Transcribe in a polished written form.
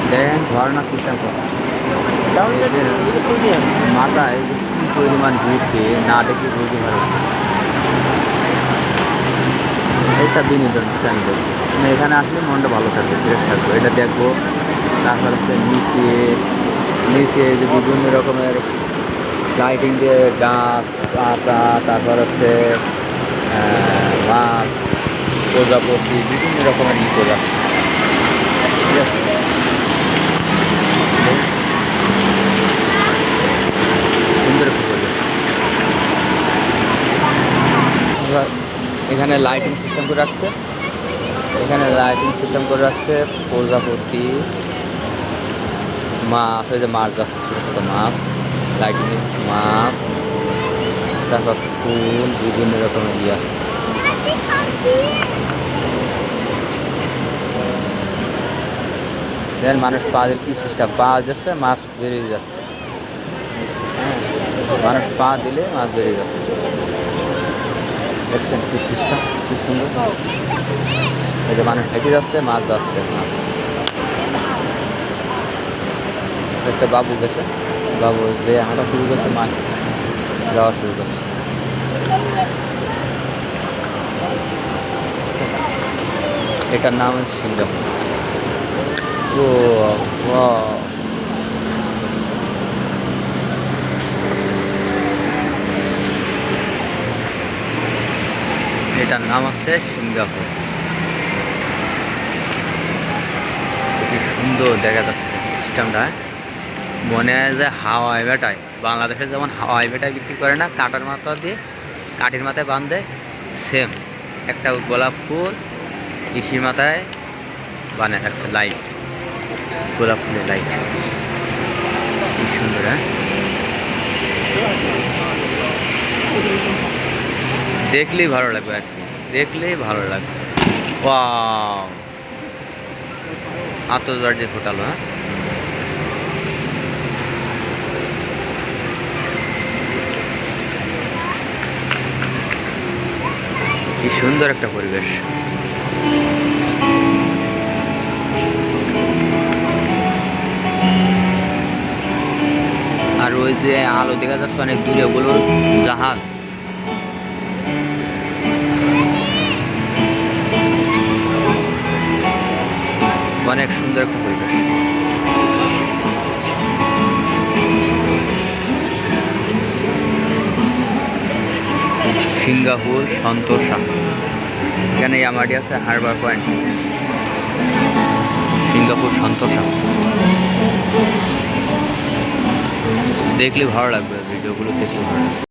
দেখেন ঝর্ণা সিস্টেম মাথায় যে কি পরিমাণ ঘুরছে না দেখে বুঝতে পারবে না। এইটা বিনোদন আমি দেখবো মানে এখানে আসলে মনটা ভালো থাকবে, ফ্রেশ থাকবে, এটা দেখবো। তারপর হচ্ছে নিচে নিচে যে বিভিন্ন রকমের লাইটিং দিয়ে গাছ পাতা, তারপর হচ্ছে মাছ, প্রজাপতি, বিভিন্ন রকমের প্রজাপতি, ঠিক আছে। সুন্দর একটু পরিবেশ। এবার এখানে লাইটিং সিস্টেম করে রাখছে, এখানে লাইটিং সিস্টেম করে রাখছে প্রজাপতি, মাছ, ওই যে মাছ যাচ্ছে ছোটো ছোটো মাছ, লাইটিং মাছ, তারপর ফুল, বিভিন্ন রকমের ইয়ে আছে। দেখেন মানুষ পা দিলে কি সিস্টেম, পা যাচ্ছে মাছ বেরিয়ে যাচ্ছে, হ্যাঁ, মানুষ পা দিলে মাছ বেরিয়ে যাচ্ছে। দেখছেন কি সিস্টেম, কি সুন্দর। এই যে মানুষ হেঁটে যাচ্ছে, মাছ যাচ্ছে, মাছ একটা বাবু গেছে, বাবু যে হাঁটা শুরু করছে, মাছ যাওয়া শুরু করছে। এটার নাম হচ্ছে সিঙ্গাপুর। ও ওয়াও। এটার নাম হচ্ছে সিঙ্গাপুর। কি সুন্দর দেখা যাচ্ছে সিস্টেমটা। মনে হয় যে হাওয়াই বেটায়, বাংলাদেশে যেমন হাওয়াই বেটায় বিক্রি করে না, কাটার মাথা দিয়ে কাঠির মাথায় বাঁধে, সেম একটা গোলাপ ফুল ইসির মাথায় বানিয়ে রাখছে লাইট, গোলাপ ফুলের লাইট, কি সুন্দর। হ্যাঁ, দেখলেই ভালো লাগবে আর কি, দেখলেই ভালো লাগবে। ওয়াও, আতশবাজি ফোটালো। হ্যাঁ, কি সুন্দর একটা পরিবেশ। আর ওই যে আলো দেখা যাচ্ছে অনেক দূরে, ওগুলো জাহাজ। অনেক সুন্দর একটা পরিবেশ। সিঙ্গাপুর সন্তোষা, এখানে ইয়ামাটি আছে, হারবার পয়েন্ট, সিঙ্গাপুর সন্তোষা। দেখলে ভালো লাগবে, ভিডিওগুলো দেখলে ভালো লাগবে।